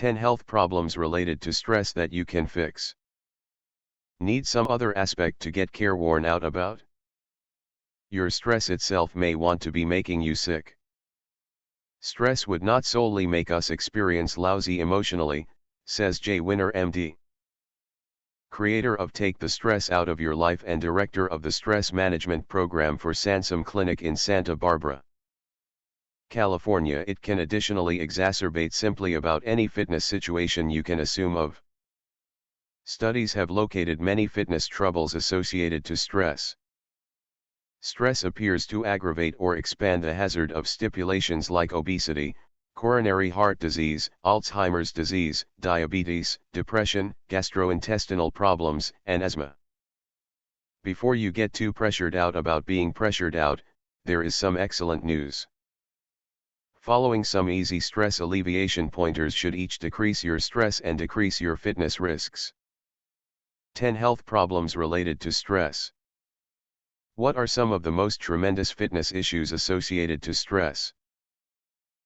10 health problems related to stress that you can fix. Need some other aspect to get careworn out about? Your stress itself may want to be making you sick. Stress would not solely make us experience lousy emotionally, says Jay Winner MD, creator of Take the Stress Out of Your Life and director of the stress management program for Sansum Clinic in Santa Barbara, California. It can additionally exacerbate simply about any fitness situation you can assume of. Studies have located many fitness troubles associated to stress. Stress appears to aggravate or expand the hazard of stipulations like obesity, coronary heart disease, Alzheimer's disease, diabetes, depression, gastrointestinal problems, and asthma. Before you get too pressured out about being pressured out, there is some excellent news. Following some easy stress alleviation pointers should each decrease your stress and decrease your fitness risks. 10 health problems related to stress. What are some of the most tremendous fitness issues associated to stress?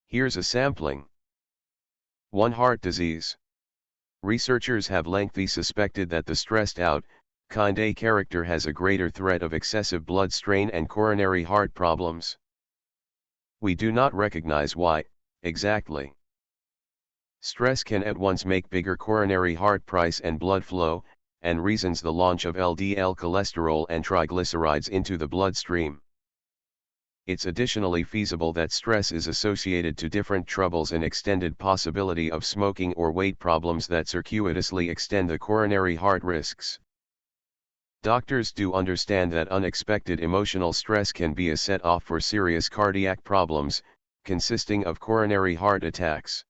Here's a sampling. 1. Heart disease. Researchers have lengthily suspected that the stressed out, kind A character has a greater threat of excessive blood strain and coronary heart problems. We do not recognize why, exactly. Stress can at once make bigger coronary heart price and blood flow, and reasons the launch of LDL cholesterol and triglycerides into the bloodstream. It's additionally feasible that stress is associated to different troubles and extended possibility of smoking or weight problems that circuitously extend the coronary heart risks. Doctors do understand that unexpected emotional stress can be a set-off for serious cardiac problems, consisting of coronary heart attacks.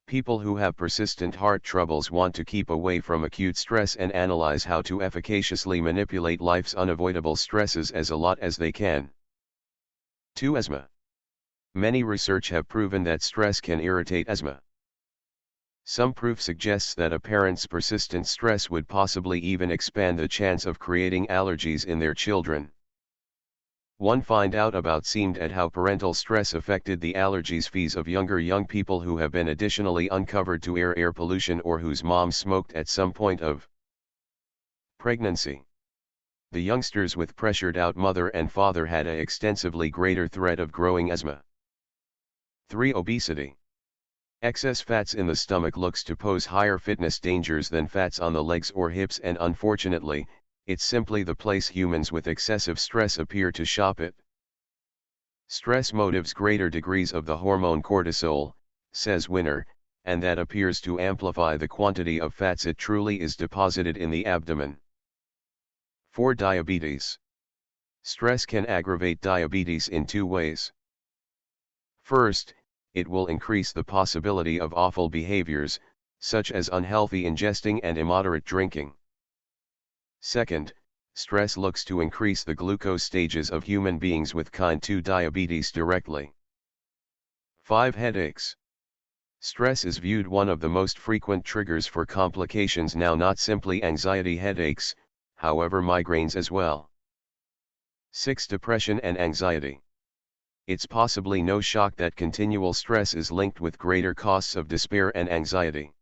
People who have persistent heart troubles want to keep away from acute stress and analyze how to efficaciously manipulate life's unavoidable stresses as a lot as they can. 2. Asthma. Many research have proven that stress can irritate asthma. Some proof suggests that a parent's persistent stress would possibly even expand the chance of creating allergies in their children. One find out about seemed at how parental stress affected the allergies fees of young people who have been additionally uncovered to air pollution or whose moms smoked at some point of pregnancy. The youngsters with pressured out mother and father had a extensively greater threat of growing asthma. 3. Obesity. Excess fats in the stomach looks to pose higher fitness dangers than fats on the legs or hips, and unfortunately, it's simply the place humans with excessive stress appear to shop at. Stress motives greater degrees of the hormone cortisol, says Winner, and that appears to amplify the quantity of fats it truly is deposited in the abdomen. 4. Diabetes. Stress can aggravate diabetes in 2 ways. First, it will increase the possibility of awful behaviors, such as unhealthy ingesting and immoderate drinking. Second, stress looks to increase the glucose stages of human beings with kind 2 diabetes directly. 5. Headaches. Stress is viewed one of the most frequent triggers for complications now, not simply anxiety headaches, however migraines as well. 6. Depression and anxiety. It's possibly no shock that continual stress is linked with greater costs of despair and anxiety.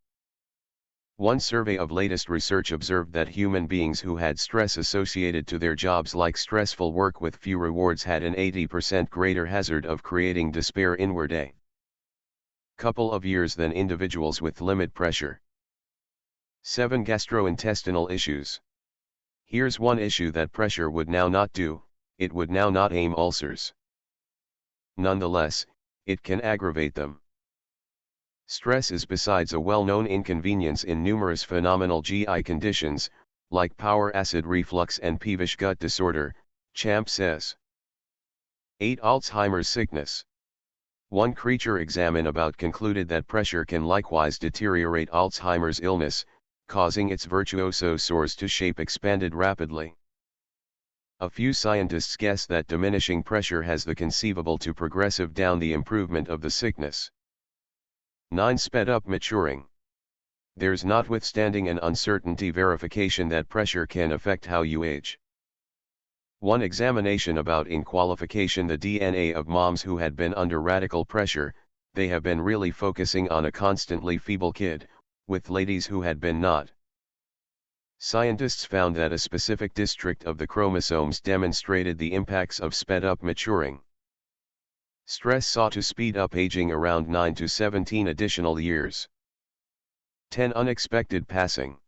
One survey of latest research observed that human beings who had stress associated to their jobs, like stressful work with few rewards, had an 80% greater hazard of creating despair inward a couple of years than individuals with limit pressure. 7. Gastrointestinal issues. Here's one issue that pressure would now not do: it would now not aim ulcers. Nonetheless, it can aggravate them. Stress is besides a well-known inconvenience in numerous phenomenal GI conditions, like power acid reflux and peevish gut disorder, Champ says. 8. Alzheimer's sickness. One creature examine about concluded that pressure can likewise deteriorate Alzheimer's illness, causing its virtuoso source to shape expanded rapidly. A few scientists guess that diminishing pressure has the conceivable to progressive down the improvement of the sickness. 9. Sped up maturing. There's notwithstanding an uncertainty verification that pressure can affect how you age. One examination about in qualification the DNA of moms who had been under radical pressure, they have been really focusing on a constantly feeble kid, with ladies who had been not. Scientists found that a specific district of the chromosomes demonstrated the impacts of sped-up maturing. Stress sought to speed up aging around 9 to 17 additional years. 10 Unexpected passing.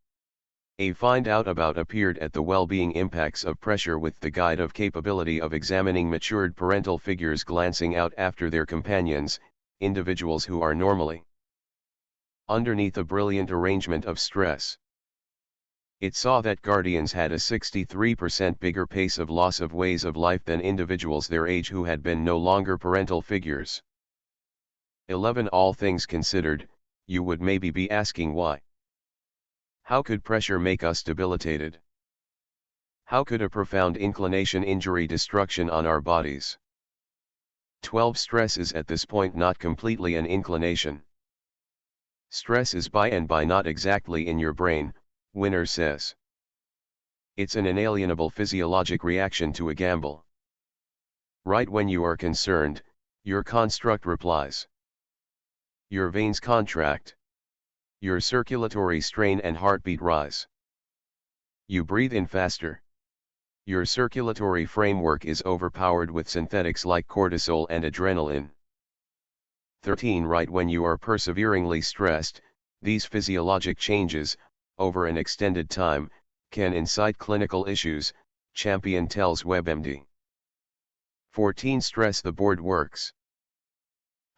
A find out about appeared at the well-being impacts of pressure with the guide of capability of examining matured parental figures glancing out after their companions, individuals who are normally underneath a brilliant arrangement of stress. It saw that guardians had a 63% bigger pace of loss of ways of life than individuals their age who had been no longer parental figures. 11 All things considered, you would maybe be asking why. How could pressure make us debilitated? How could a profound inclination injury destruction on our bodies? 12 Stress is at this point not completely an inclination. Stress is by and by not exactly in your brain, Winner says. It's an inalienable physiologic reaction to a gamble. Right when you are concerned, your construct replies. Your veins contract. Your circulatory strain and heartbeat rise. You breathe in faster. Your circulatory framework is overpowered with synthetics like cortisol and adrenaline. 13 Right when you are perseveringly stressed, these physiologic changes, over an extended time, can incite clinical issues, Champion tells WebMD. 14 Stress the board works.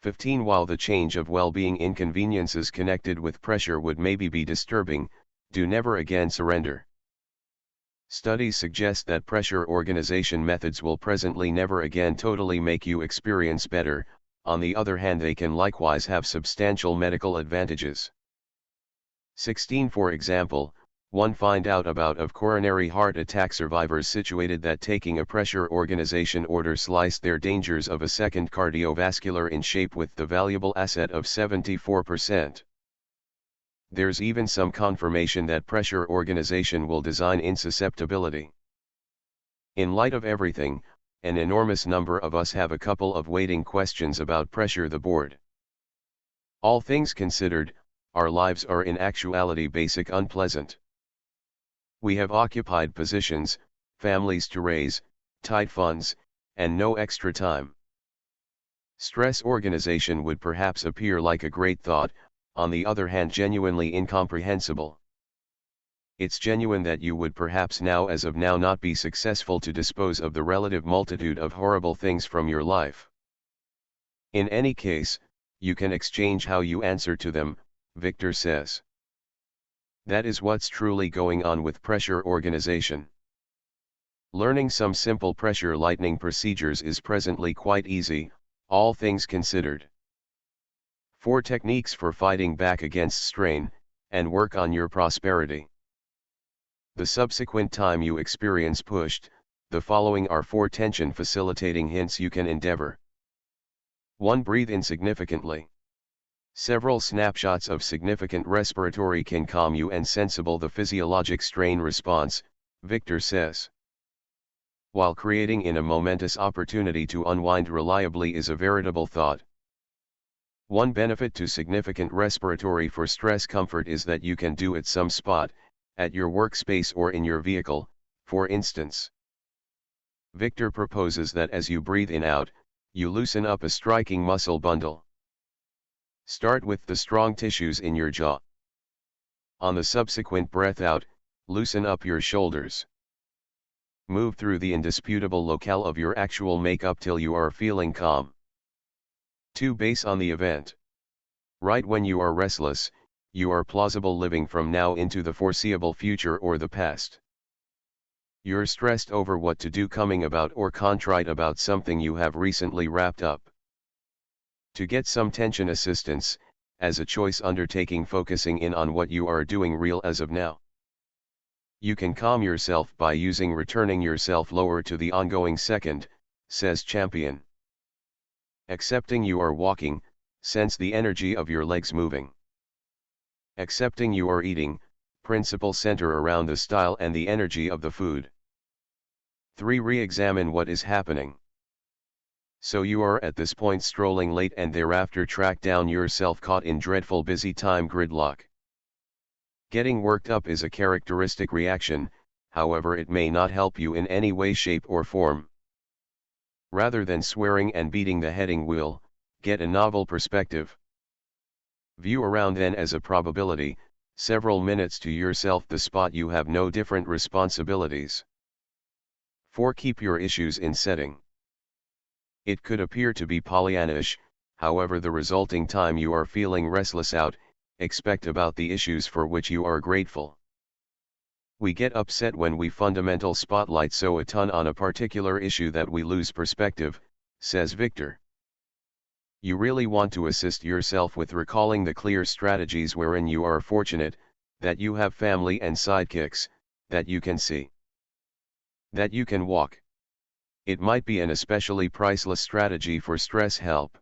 15 While the change of well-being inconveniences connected with pressure would maybe be disturbing, do never again surrender. Studies suggest that pressure organization methods will presently never again totally make you experience better, on the other hand they can likewise have substantial medical advantages. 16 For example, one find out about of coronary heart attack survivors situated that taking a pressure organization order sliced their dangers of a second cardiovascular in shape with the valuable asset of 74%. There's even some confirmation that pressure organization will design insusceptibility. In light of everything, an enormous number of us have a couple of waiting questions about pressure the board. All things considered, our lives are in actuality basic unpleasant. We have occupied positions, families to raise, tight funds, and no extra time. Stress organization would perhaps appear like a great thought, on the other hand genuinely incomprehensible. It's genuine that you would perhaps now as of now not be successful to dispose of the relative multitude of horrible things from your life. In any case, you can exchange how you answer to them, Victor says. That is what's truly going on with pressure organization. Learning some simple pressure lightening procedures is presently quite easy, all things considered. 4 techniques for fighting back against strain, and work on your prosperity. The subsequent time you experience pushed, the following are 4 tension facilitating hints you can endeavor. 1. Breathe in significantly. Several snapshots of significant respiratory can calm you and sensible the physiologic strain response, Victor says. While creating in a momentous opportunity to unwind reliably is a veritable thought. One benefit to significant respiratory for stress comfort is that you can do it some spot, at your workspace or in your vehicle, for instance. Victor proposes that as you breathe in out, you loosen up a striking muscle bundle. Start with the strong tissues in your jaw. On the subsequent breath out, loosen up your shoulders. Move through the indisputable locale of your actual makeup till you are feeling calm. 2. Base on the event. Right when you are restless, you are plausible living from now into the foreseeable future or the past. You're stressed over what to do coming about or contrite about something you have recently wrapped up. To get some tension assistance, as a choice undertaking focusing in on what you are doing real as of now. You can calm yourself by using returning yourself lower to the ongoing second, says Champion. Accepting you are walking, sense the energy of your legs moving. Accepting you are eating, principle center around the style and the energy of the food. 3. Re-examine what is happening. So you are at this point strolling late and thereafter track down yourself caught in dreadful busy time gridlock. Getting worked up is a characteristic reaction, however it may not help you in any way, shape or form. Rather than swearing and beating the heading wheel, get a novel perspective. View around then as a probability, several minutes to yourself the spot you have no different responsibilities. 4. Keep your issues in setting. It could appear to be Pollyannish, however the resulting time you are feeling restless out, expect about the issues for which you are grateful. We get upset when we fundamental spotlight so a ton on a particular issue that we lose perspective, says Victor. You really want to assist yourself with recalling the clear strategies wherein you are fortunate, that you have family and sidekicks, that you can see, that you can walk. It might be an especially priceless strategy for stress help.